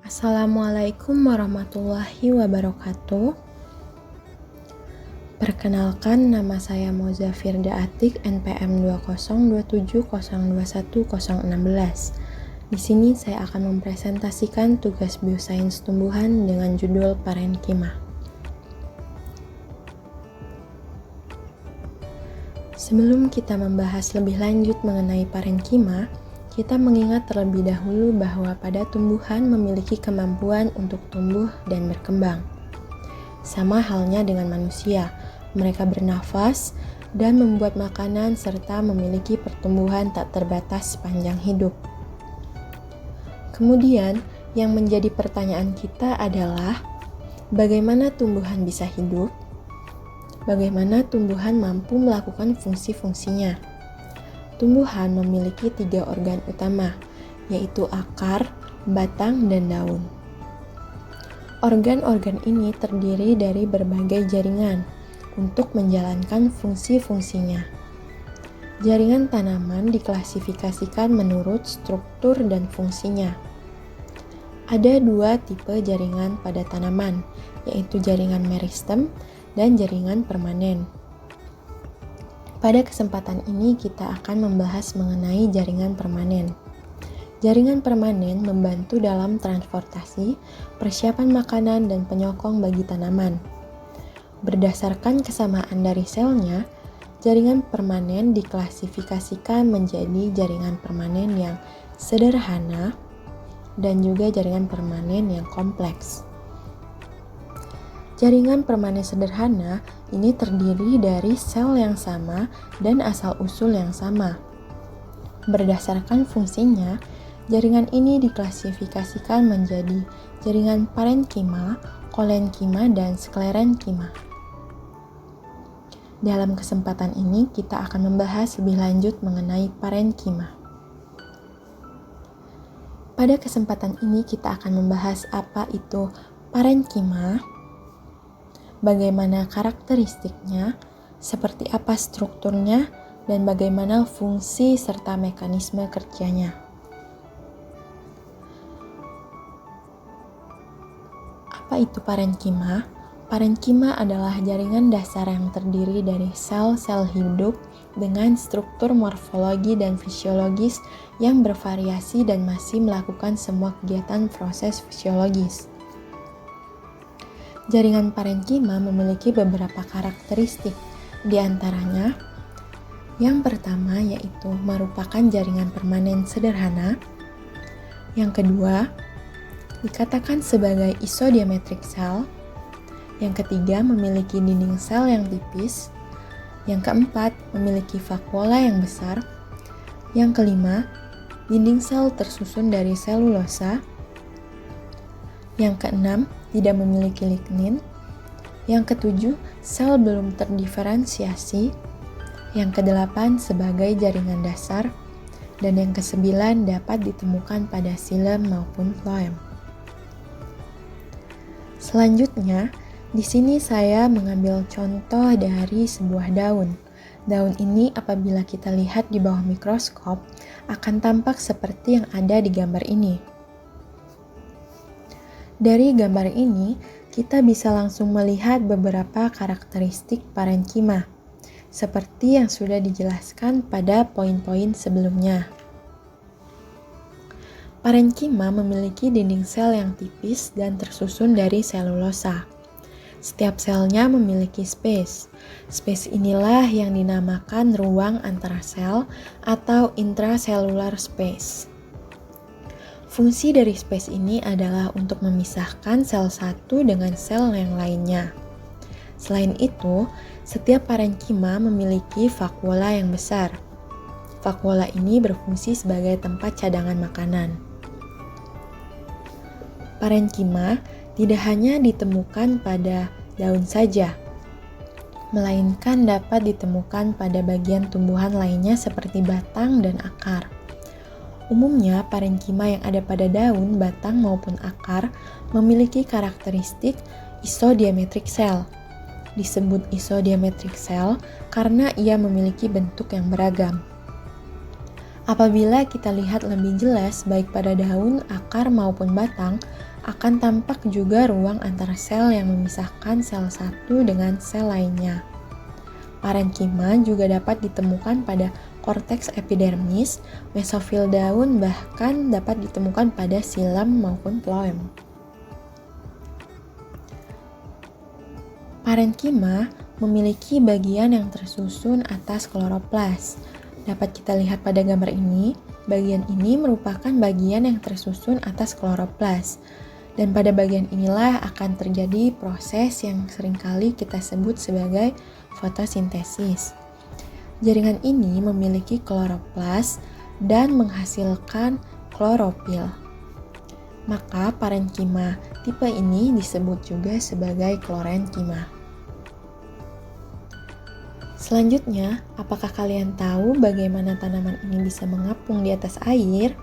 Assalamualaikum warahmatullahi wabarakatuh. Perkenalkan, nama saya Moza Firda Atik, NPM 20270210016. Di sini saya akan mempresentasikan tugas biosains tumbuhan dengan judul parenkima. Sebelum kita membahas lebih lanjut mengenai parenkima, kita mengingat terlebih dahulu bahwa pada tumbuhan memiliki kemampuan untuk tumbuh dan berkembang. Sama halnya dengan manusia, mereka bernafas dan membuat makanan serta memiliki pertumbuhan tak terbatas sepanjang hidup. Kemudian, yang menjadi pertanyaan kita adalah, bagaimana tumbuhan bisa hidup? Bagaimana tumbuhan mampu melakukan fungsi-fungsinya? Tumbuhan memiliki 3 organ utama, yaitu akar, batang, dan daun. Organ-organ ini terdiri dari berbagai jaringan untuk menjalankan fungsi-fungsinya. Jaringan tanaman diklasifikasikan menurut struktur dan fungsinya. Ada 2 tipe jaringan pada tanaman, yaitu jaringan meristem dan jaringan permanen. Pada kesempatan ini kita akan membahas mengenai jaringan permanen. Jaringan permanen membantu dalam transportasi, persiapan makanan, dan penyokong bagi tanaman. Berdasarkan kesamaan dari selnya, jaringan permanen diklasifikasikan menjadi jaringan permanen yang sederhana dan juga jaringan permanen yang kompleks. Jaringan permanen sederhana ini terdiri dari sel yang sama dan asal-usul yang sama. Berdasarkan fungsinya, jaringan ini diklasifikasikan menjadi jaringan parenkima, kolenkima, dan sklerenkima. Dalam kesempatan ini, kita akan membahas lebih lanjut mengenai parenkima. Pada kesempatan ini, kita akan membahas apa itu parenkima, bagaimana karakteristiknya, seperti apa strukturnya, dan bagaimana fungsi serta mekanisme kerjanya. Apa itu parenkima? Parenkima adalah jaringan dasar yang terdiri dari sel-sel hidup dengan struktur morfologi dan fisiologis yang bervariasi dan masih melakukan semua kegiatan proses fisiologis. Jaringan parenkima memiliki beberapa karakteristik, di antaranya yang pertama yaitu merupakan jaringan permanen sederhana. Yang kedua, dikatakan sebagai isodiametric cell. Yang ketiga, memiliki dinding sel yang tipis. Yang keempat, memiliki vakuola yang besar. Yang kelima, dinding sel tersusun dari selulosa. Yang keenam, tidak memiliki lignin. Yang ketujuh, sel belum terdiferensiasi. Yang kedelapan, sebagai jaringan dasar. Dan yang kesembilan, dapat ditemukan pada xilem maupun phloem. Selanjutnya, di sini saya mengambil contoh dari sebuah daun. Daun ini apabila kita lihat di bawah mikroskop akan tampak seperti yang ada di gambar ini. Dari gambar ini, kita bisa langsung melihat beberapa karakteristik parenkima, seperti yang sudah dijelaskan pada poin-poin sebelumnya. Parenkima memiliki dinding sel yang tipis dan tersusun dari selulosa. Setiap selnya memiliki space. Space inilah yang dinamakan ruang antara sel atau intracellular space. Fungsi dari space ini adalah untuk memisahkan sel satu dengan sel yang lainnya. Selain itu, setiap parenkima memiliki vakuola yang besar. Vakuola ini berfungsi sebagai tempat cadangan makanan. Parenkima tidak hanya ditemukan pada daun saja, melainkan dapat ditemukan pada bagian tumbuhan lainnya seperti batang dan akar. Umumnya, parenkima yang ada pada daun, batang, maupun akar memiliki karakteristik isodiametric cell. Disebut isodiametric cell karena ia memiliki bentuk yang beragam. Apabila kita lihat lebih jelas baik pada daun, akar maupun batang, akan tampak juga ruang antara sel yang memisahkan sel satu dengan sel lainnya. Parenkima juga dapat ditemukan pada korteks epidermis, mesofil daun, bahkan dapat ditemukan pada xilem maupun phloem. Parenkima memiliki bagian yang tersusun atas kloroplas. Dapat kita lihat pada gambar ini, bagian ini merupakan bagian yang tersusun atas kloroplas. Dan pada bagian inilah akan terjadi proses yang seringkali kita sebut sebagai fotosintesis. Jaringan ini memiliki kloroplas dan menghasilkan klorofil. Maka parenkima tipe ini disebut juga sebagai klorenkima. Selanjutnya, apakah kalian tahu bagaimana tanaman ini bisa mengapung di atas air?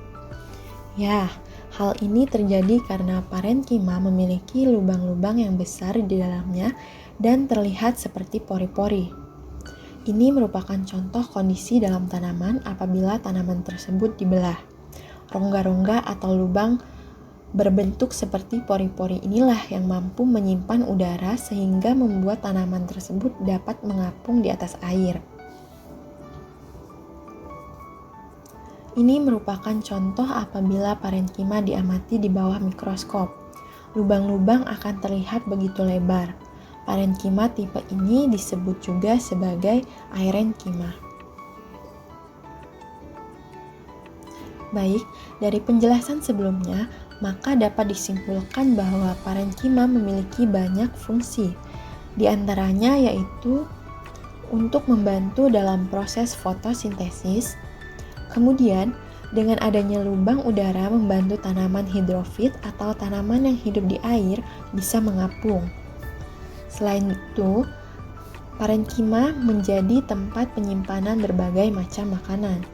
Ya, hal ini terjadi karena parenkima memiliki lubang-lubang yang besar di dalamnya dan terlihat seperti pori-pori. Ini merupakan contoh kondisi dalam tanaman apabila tanaman tersebut dibelah. Rongga-rongga atau lubang berbentuk seperti pori-pori inilah yang mampu menyimpan udara sehingga membuat tanaman tersebut dapat mengapung di atas air. Ini merupakan contoh apabila parenkima diamati di bawah mikroskop. Lubang-lubang akan terlihat begitu lebar. Parenkima tipe ini disebut juga sebagai airenkima. Baik, dari penjelasan sebelumnya, maka dapat disimpulkan bahwa parenkima memiliki banyak fungsi. Di antaranya yaitu untuk membantu dalam proses fotosintesis. Kemudian, dengan adanya lubang udara membantu tanaman hidrofit atau tanaman yang hidup di air bisa mengapung. Selain itu, parenkima menjadi tempat penyimpanan berbagai macam makanan.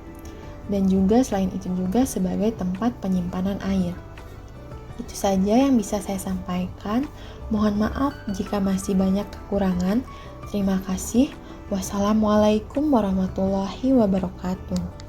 Dan juga selain itu juga sebagai tempat penyimpanan air. Itu saja yang bisa saya sampaikan. Mohon maaf jika masih banyak kekurangan. Terima kasih. Wassalamualaikum warahmatullahi wabarakatuh.